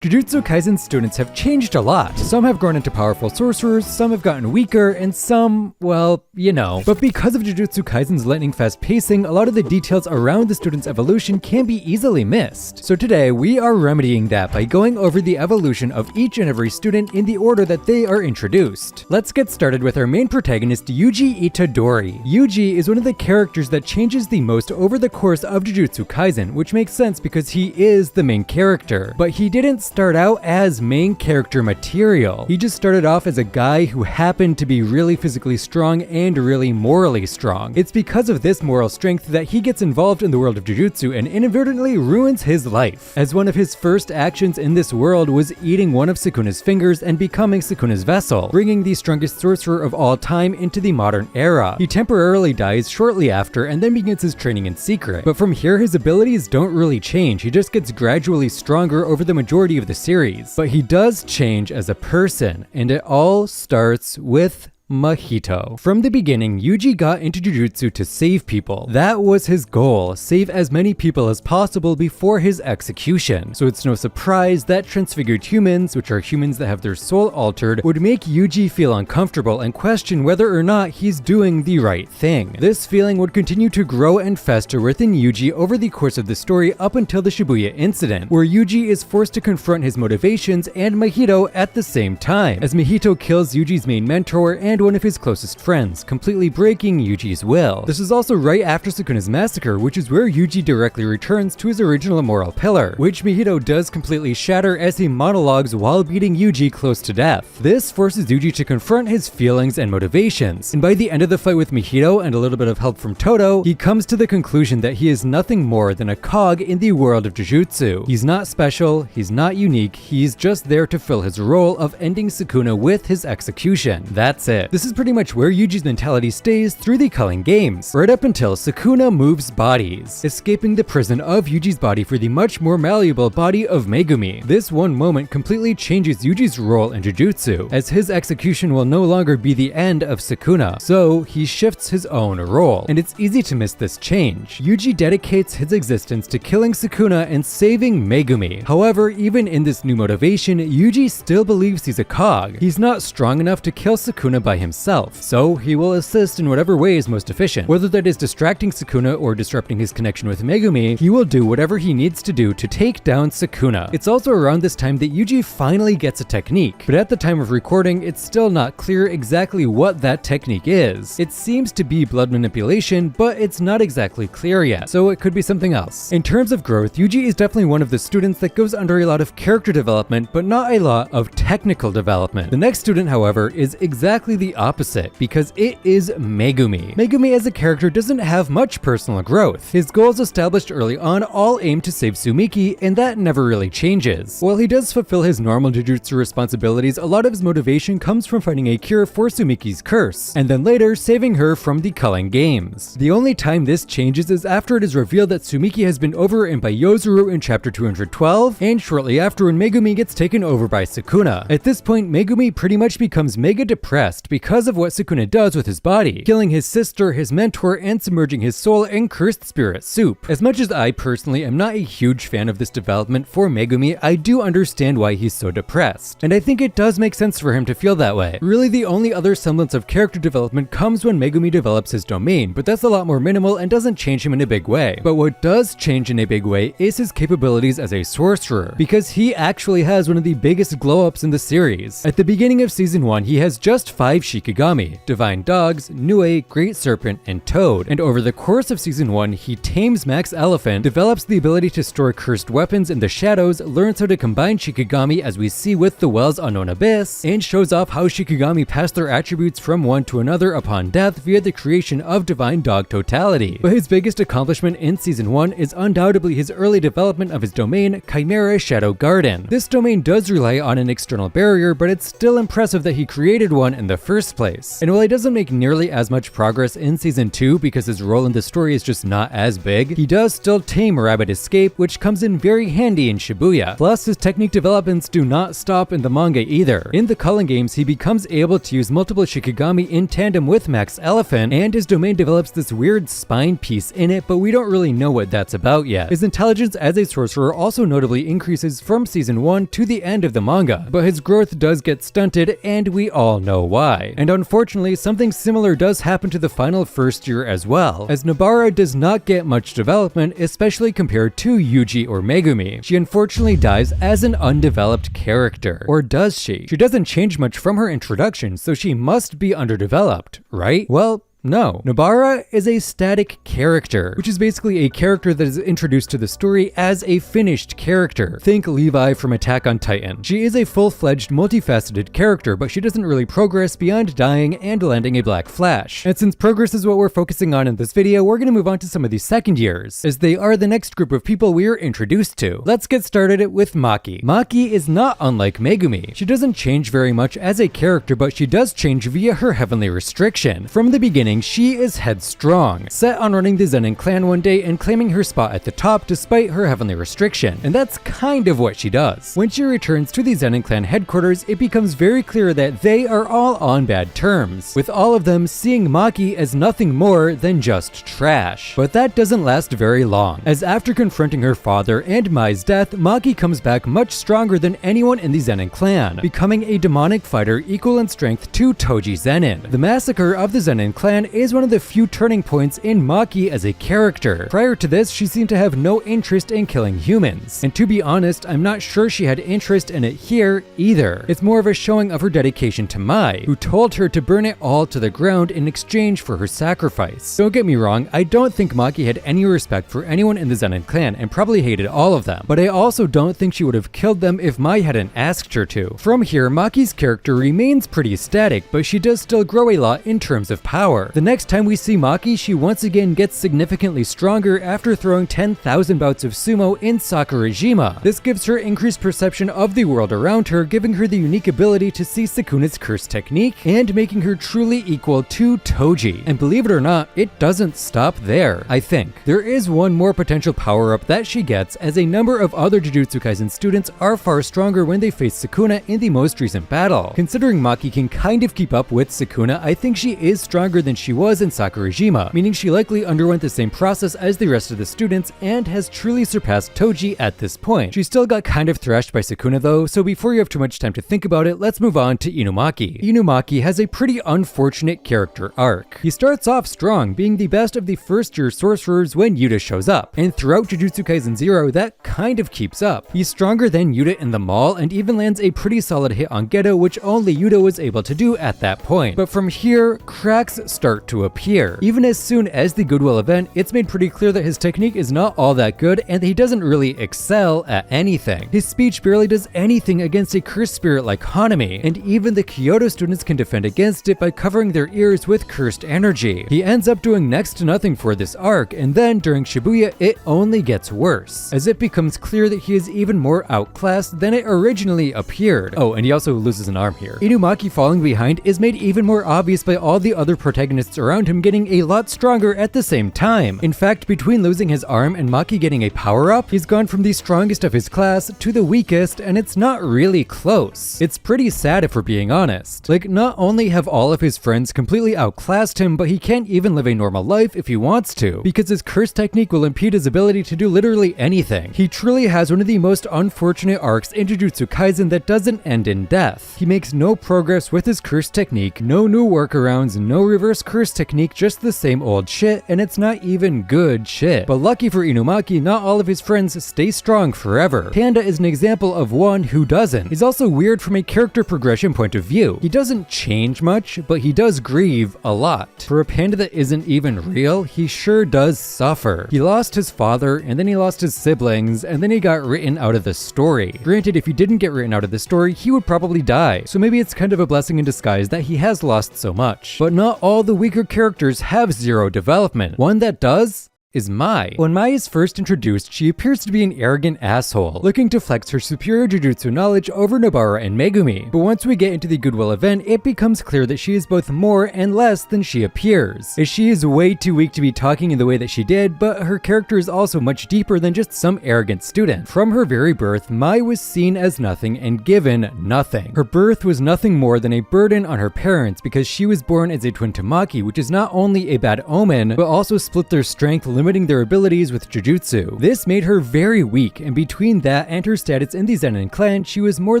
Jujutsu Kaisen students have changed a lot. Some have grown into powerful sorcerers, some have gotten weaker, and some, well, you know. But because of Jujutsu Kaisen's lightning-fast pacing, a lot of the details around the students' evolution can be easily missed. So today, we are remedying that by going over the evolution of each and every student in the order that they are introduced. Let's get started with our main protagonist, Yuji Itadori. Yuji is one of the characters that changes the most over the course of Jujutsu Kaisen, which makes sense because he is the main character. But he didn't start out as main character material. He just started off as a guy who happened to be really physically strong and really morally strong. It's because of this moral strength that he gets involved in the world of Jujutsu and inadvertently ruins his life, as one of his first actions in this world was eating one of Sukuna's fingers and becoming Sukuna's vessel, bringing the strongest sorcerer of all time into the modern era. He temporarily dies shortly after and then begins his training in secret, but from here his abilities don't really change. He just gets gradually stronger over the majority of the series. But he does change as a person, and it all starts with Mahito. From the beginning, Yuji got into Jujutsu to save people. That was his goal, save as many people as possible before his execution. So it's no surprise that transfigured humans, which are humans that have their soul altered, would make Yuji feel uncomfortable and question whether or not he's doing the right thing. This feeling would continue to grow and fester within Yuji over the course of the story up until the Shibuya incident, where Yuji is forced to confront his motivations and Mahito at the same time, as Mahito kills Yuji's main mentor and one of his closest friends, completely breaking Yuji's will. This is also right after Sukuna's massacre, which is where Yuji directly returns to his original moral pillar, which Mahito does completely shatter as he monologues while beating Yuji close to death. This forces Yuji to confront his feelings and motivations, and by the end of the fight with Mahito and a little bit of help from Todo, he comes to the conclusion that he is nothing more than a cog in the world of Jujutsu. He's not special, he's not unique, he's just there to fill his role of ending Sukuna with his execution. That's it. This is pretty much where Yuji's mentality stays through the Culling Games, right up until Sukuna moves bodies, escaping the prison of Yuji's body for the much more malleable body of Megumi. This one moment completely changes Yuji's role in Jujutsu, as his execution will no longer be the end of Sukuna, so he shifts his own role, and it's easy to miss this change. Yuji dedicates his existence to killing Sukuna and saving Megumi. However, even in this new motivation, Yuji still believes he's a cog. He's not strong enough to kill Sukuna by himself, so he will assist in whatever way is most efficient. Whether that is distracting Sukuna or disrupting his connection with Megumi, he will do whatever he needs to do to take down Sukuna. It's also around this time that Yuji finally gets a technique, but at the time of recording, it's still not clear exactly what that technique is. It seems to be blood manipulation, but it's not exactly clear yet, so it could be something else. In terms of growth, Yuji is definitely one of the students that goes under a lot of character development, but not a lot of technical development. The next student, however, is exactly the opposite, because it is Megumi. Megumi as a character doesn't have much personal growth. His goals established early on all aim to save Tsumiki, and that never really changes. While he does fulfill his normal Jujutsu responsibilities, a lot of his motivation comes from finding a cure for Tsumiki's curse, and then later saving her from the Culling Games. The only time this changes is after it is revealed that Tsumiki has been overwritten by Yozuru in chapter 212, and shortly after when Megumi gets taken over by Sukuna. At this point, Megumi pretty much becomes mega depressed because of what Sukuna does with his body, killing his sister, his mentor, and submerging his soul in cursed spirit soup. As much as I personally am not a huge fan of this development for Megumi, I do understand why he's so depressed, and I think it does make sense for him to feel that way. Really, the only other semblance of character development comes when Megumi develops his domain, but that's a lot more minimal and doesn't change him in a big way. But what does change in a big way is his capabilities as a sorcerer, because he actually has one of the biggest glow-ups in the series. At the beginning of season 1, he has just 5 Shikigami: Divine Dogs, Nue, Great Serpent, and Toad. And over the course of season 1, he tames Max Elephant, develops the ability to store cursed weapons in the shadows, learns how to combine Shikigami as we see with the Well's Unknown Abyss, and shows off how Shikigami pass their attributes from one to another upon death via the creation of Divine Dog Totality. But his biggest accomplishment in season 1 is undoubtedly his early development of his domain, Chimera Shadow Garden. This domain does rely on an external barrier, but it's still impressive that he created one in the first place. And while he doesn't make nearly as much progress in season 2 because his role in the story is just not as big, he does still tame Rabbit Escape, which comes in very handy in Shibuya. Plus, his technique developments do not stop in the manga either. In the Culling games, he becomes able to use multiple Shikigami in tandem with Max Elephant, and his domain develops this weird spine piece in it, but we don't really know what that's about yet. His intelligence as a sorcerer also notably increases from season 1 to the end of the manga, but his growth does get stunted, and we all know why. And unfortunately, something similar does happen to the final first year as well, as Nobara does not get much development, especially compared to Yuji or Megumi. She unfortunately dies as an undeveloped character. Or does she? She doesn't change much from her introduction, so she must be underdeveloped, right? Well, no. Nobara is a static character, which is basically a character that is introduced to the story as a finished character. Think Levi from Attack on Titan. She is a full-fledged, multifaceted character, but she doesn't really progress beyond dying and landing a black flash. And since progress is what we're focusing on in this video, we're gonna move on to some of the second years, as they are the next group of people we are introduced to. Let's get started with Maki. Maki is not unlike Megumi. She doesn't change very much as a character, but she does change via her heavenly restriction. From the beginning, she is headstrong, set on running the Zen'in clan one day and claiming her spot at the top despite her heavenly restriction, and that's kind of what she does. When she returns to the Zen'in clan headquarters, it becomes very clear that they are all on bad terms, with all of them seeing Maki as nothing more than just trash. But that doesn't last very long, as after confronting her father and Mai's death, Maki comes back much stronger than anyone in the Zen'in clan, becoming a demonic fighter equal in strength to Toji Zen'in. The massacre of the Zen'in clan is one of the few turning points in Maki as a character. Prior to this, she seemed to have no interest in killing humans. And to be honest, I'm not sure she had interest in it here either. It's more of a showing of her dedication to Mai, who told her to burn it all to the ground in exchange for her sacrifice. Don't get me wrong, I don't think Maki had any respect for anyone in the Zen'in clan and probably hated all of them, but I also don't think she would have killed them if Mai hadn't asked her to. From here, Maki's character remains pretty static, but she does still grow a lot in terms of power. The next time we see Maki, she once again gets significantly stronger after throwing 10,000 bouts of sumo in Sakurajima. This gives her increased perception of the world around her, giving her the unique ability to see Sukuna's curse technique and making her truly equal to Toji. And believe it or not, it doesn't stop there, I think. There is one more potential power-up that she gets, as a number of other Jujutsu Kaisen students are far stronger when they face Sukuna in the most recent battle. Considering Maki can kind of keep up with Sukuna, I think she is stronger than she was in Sakurajima, meaning she likely underwent the same process as the rest of the students and has truly surpassed Toji at this point. She still got kind of thrashed by Sukuna though, so before you have too much time to think about it, let's move on to Inumaki. Inumaki has a pretty unfortunate character arc. He starts off strong, being the best of the first year sorcerers when Yuta shows up, and throughout Jujutsu Kaisen 0, that kind of keeps up. He's stronger than Yuta in the mall and even lands a pretty solid hit on Geto, which only Yuta was able to do at that point. But from here, cracks start to appear. Even as soon as the Goodwill event, it's made pretty clear that his technique is not all that good and that he doesn't really excel at anything. His speech barely does anything against a cursed spirit like Hanami, and even the Kyoto students can defend against it by covering their ears with cursed energy. He ends up doing next to nothing for this arc, and then during Shibuya, it only gets worse, as it becomes clear that he is even more outclassed than it originally appeared. Oh, and he also loses an arm here. Inumaki falling behind is made even more obvious by all the other protagonists around him getting a lot stronger at the same time. In fact, between losing his arm and Maki getting a power-up, he's gone from the strongest of his class to the weakest, and it's not really close. It's pretty sad if we're being honest. Like, not only have all of his friends completely outclassed him, but he can't even live a normal life if he wants to, because his curse technique will impede his ability to do literally anything. He truly has one of the most unfortunate arcs in Jujutsu Kaisen that doesn't end in death. He makes no progress with his curse technique, no new workarounds, no reverse curse technique, just the same old shit, and it's not even good shit. But lucky for Inumaki, not all of his friends stay strong forever. Panda is an example of one who doesn't. He's also weird from a character progression point of view. He doesn't change much, but he does grieve a lot. For a panda that isn't even real, he sure does suffer. He lost his father, and then he lost his siblings, and then he got written out of the story. Granted, if he didn't get written out of the story, he would probably die, so maybe it's kind of a blessing in disguise that he has lost so much. But not all the weaker characters have zero development. One that does is Mai. When Mai is first introduced, she appears to be an arrogant asshole, looking to flex her superior jujutsu knowledge over Nobara and Megumi. But once we get into the Goodwill event, it becomes clear that she is both more and less than she appears, as she is way too weak to be talking in the way that she did, but her character is also much deeper than just some arrogant student. From her very birth, Mai was seen as nothing and given nothing. Her birth was nothing more than a burden on her parents because she was born as a twin to Maki, which is not only a bad omen, but also split their strength, limiting their abilities with Jujutsu. This made her very weak, and between that and her status in the Zen'in clan, she was more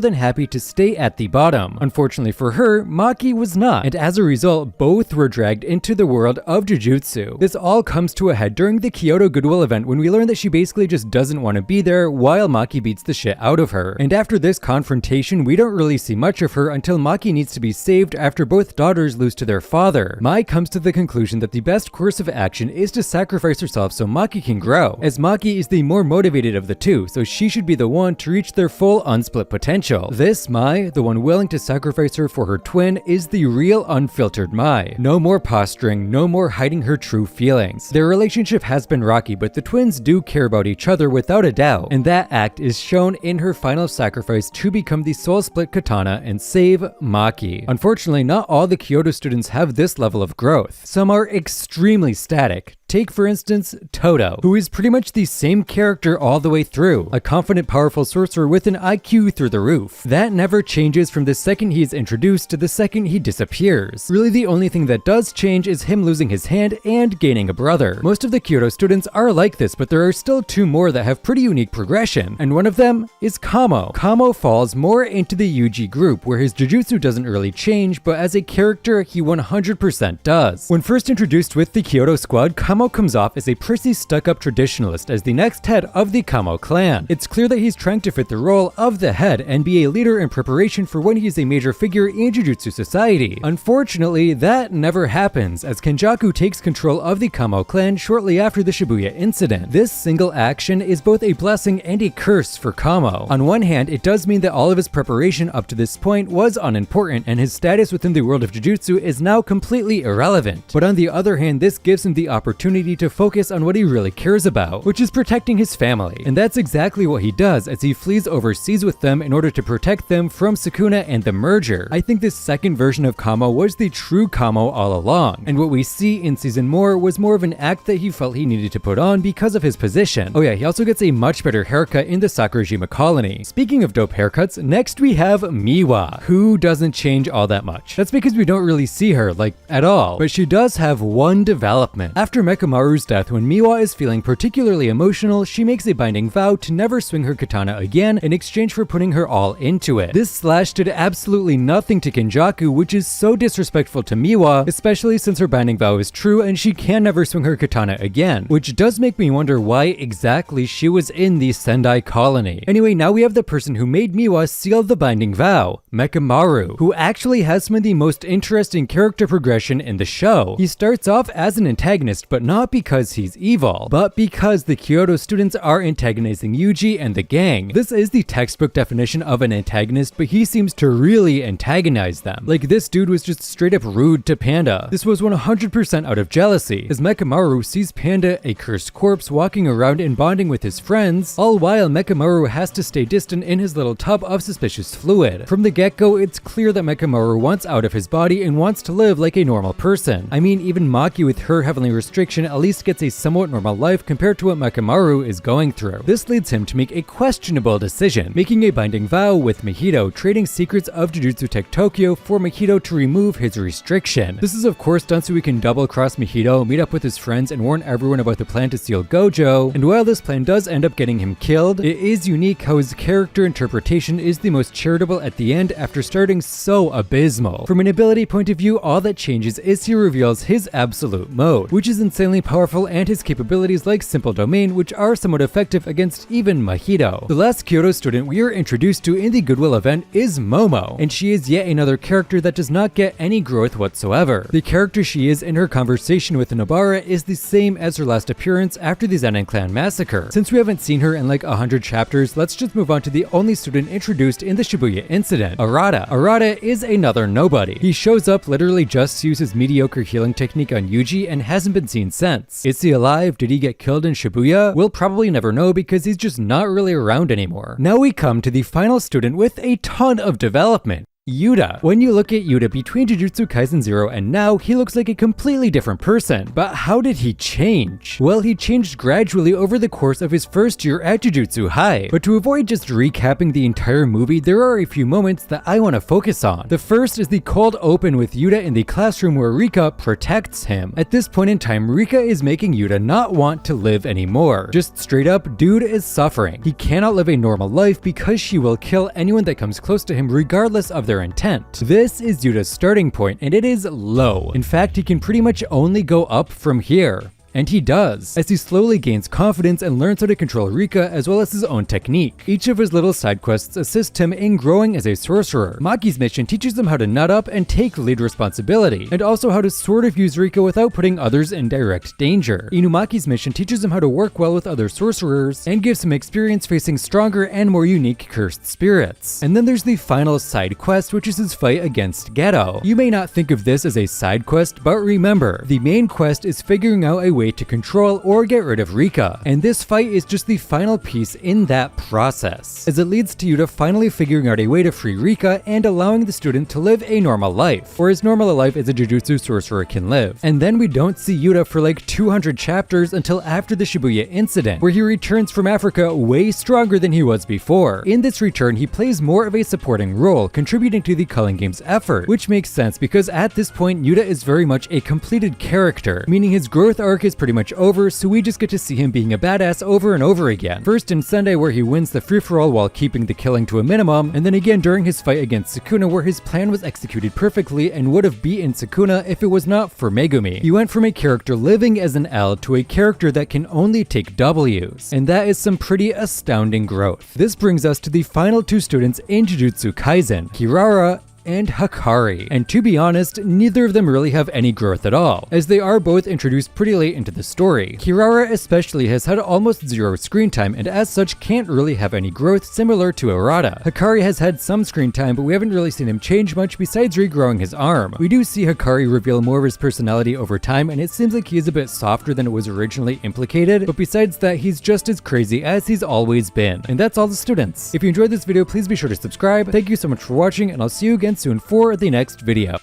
than happy to stay at the bottom. Unfortunately for her, Maki was not, and as a result, both were dragged into the world of Jujutsu. This all comes to a head during the Kyoto Goodwill event when we learn that she basically just doesn't want to be there while Maki beats the shit out of her. And after this confrontation, we don't really see much of her until Maki needs to be saved after both daughters lose to their father. Mai comes to the conclusion that the best course of action is to sacrifice herself so Maki can grow, as Maki is the more motivated of the two, so she should be the one to reach their full unsplit potential. This Mai, the one willing to sacrifice her for her twin, is the real unfiltered Mai. No more posturing, no more hiding her true feelings. Their relationship has been rocky, but the twins do care about each other without a doubt, and that act is shown in her final sacrifice to become the soul split katana and save Maki. Unfortunately, not all the Kyoto students have this level of growth. Some are extremely static. Take, for instance, Toto, who is pretty much the same character all the way through, a confident, powerful sorcerer with an IQ through the roof. That never changes from the second he is introduced to the second he disappears. Really, the only thing that does change is him losing his hand and gaining a brother. Most of the Kyoto students are like this, but there are still two more that have pretty unique progression, and one of them is Kamo. Kamo falls more into the Yuji group, where his jujutsu doesn't really change, but as a character, he 100% does. When first introduced with the Kyoto squad, Kamo comes off as a prissy, stuck-up traditionalist as the next head of the Kamo clan. It's clear that he's trying to fit the role of the head and be a leader in preparation for when he's a major figure in Jujutsu society. Unfortunately, that never happens, as Kenjaku takes control of the Kamo clan shortly after the Shibuya incident. This single action is both a blessing and a curse for Kamo. On one hand, it does mean that all of his preparation up to this point was unimportant, and his status within the world of Jujutsu is now completely irrelevant. But on the other hand, this gives him the opportunity to focus on what he really cares about, which is protecting his family. And that's exactly what he does as he flees overseas with them in order to protect them from Sukuna and the merger. I think this second version of Kamo was the true Kamo all along, and what we see in season more was more of an act that he felt he needed to put on because of his position. Oh yeah, he also gets a much better haircut in the Sakurajima colony. Speaking of dope haircuts, next we have Miwa, who doesn't change all that much. That's because we don't really see her, like, at all, but she does have one development. After Mechamaru's death, when Miwa is feeling particularly emotional, she makes a binding vow to never swing her katana again in exchange for putting her all into it. This slash did absolutely nothing to Kenjaku, which is so disrespectful to Miwa, especially since her binding vow is true and she can never swing her katana again, which does make me wonder why exactly she was in the Sendai colony. Anyway, now we have the person who made Miwa seal the binding vow, Mechamaru, who actually has some of the most interesting character progression in the show. He starts off as an antagonist, but not because he's evil, but because the Kyoto students are antagonizing Yuji and the gang. This is the textbook definition of an antagonist, but he seems to really antagonize them. Like, this dude was just straight up rude to Panda. This was 100% out of jealousy, as Mechamaru sees Panda, a cursed corpse, walking around and bonding with his friends, all while Mechamaru has to stay distant in his little tub of suspicious fluid. From the get-go, it's clear that Mechamaru wants out of his body and wants to live like a normal person. I mean, even Maki with her heavenly restriction at least gets a somewhat normal life compared to what Mechamaru is going through. This leads him to make a questionable decision, making a binding vow with Mahito, trading secrets of Jujutsu Tech Tokyo for Mahito to remove his restriction. This is of course done so he can double-cross Mahito, meet up with his friends, and warn everyone about the plan to steal Gojo, and while this plan does end up getting him killed, it is unique how his character interpretation is the most charitable at the end after starting so abysmal. From an ability point of view, all that changes is he reveals his absolute mode, which is insanely powerful, and his capabilities like Simple Domain, which are somewhat effective against even Mahito. The last Kyoto student we are introduced to in the Goodwill event is Momo, and she is yet another character that does not get any growth whatsoever. The character she is in her conversation with Nobara is the same as her last appearance after the Zen'in clan massacre. Since we haven't seen her in like 100 chapters, let's just move on to the only student introduced in the Shibuya incident, Arata. Arata is another nobody. He shows up, literally just to use his mediocre healing technique on Yuji, and hasn't been seen since. It's Is he alive? Did he get killed in Shibuya? We'll probably never know because he's just not really around anymore. Now we come to the final student with a ton of development. Yuta. When you look at Yuta between Jujutsu Kaisen 0 and now, he looks like a completely different person. But how did he change? Well, he changed gradually over the course of his first year at Jujutsu High. But to avoid just recapping the entire movie, there are a few moments that I want to focus on. The first is the cold open with Yuta in the classroom where Rika protects him. At this point in time, Rika is making Yuta not want to live anymore. Just straight up, dude is suffering. He cannot live a normal life because she will kill anyone that comes close to him regardless of their intent. This is Yuta's starting point, and it is low. In fact, he can pretty much only go up from here. And he does, as he slowly gains confidence and learns how to control Rika as well as his own technique. Each of his little side quests assist him in growing as a sorcerer. Maki's mission teaches him how to nut up and take lead responsibility, and also how to sort of use Rika without putting others in direct danger. Inumaki's mission teaches him how to work well with other sorcerers, and gives him experience facing stronger and more unique cursed spirits. And then there's the final side quest, which is his fight against Geto. You may not think of this as a side quest, but remember, the main quest is figuring out a way to control or get rid of Rika, and this fight is just the final piece in that process, as it leads to Yuta finally figuring out a way to free Rika and allowing the student to live a normal life, or as normal a life as a Jujutsu sorcerer can live. And then we don't see Yuta for like 200 chapters until after the Shibuya incident, where he returns from Africa way stronger than he was before. In this return, he plays more of a supporting role, contributing to the Culling Game's effort, which makes sense because at this point Yuta is very much a completed character, meaning his growth arc is pretty much over, so we just get to see him being a badass over and over again. First in Sunday, where he wins the free-for-all while keeping the killing to a minimum, and then again during his fight against Sukuna, where his plan was executed perfectly and would have beaten Sukuna if it was not for Megumi. He went from a character living as an L to a character that can only take W's, and that is some pretty astounding growth. This brings us to the final two students in Jujutsu Kaisen, Kirara and Hakari. And to be honest, neither of them really have any growth at all, as they are both introduced pretty late into the story. Kirara especially has had almost zero screen time and as such can't really have any growth, similar to Arata. Hakari has had some screen time, but we haven't really seen him change much besides regrowing his arm. We do see Hakari reveal more of his personality over time, and it seems like he is a bit softer than it was originally implicated, but besides that, he's just as crazy as he's always been. And that's all the students. If you enjoyed this video, please be sure to subscribe. Thank you so much for watching, and I'll see you again soon for the next video.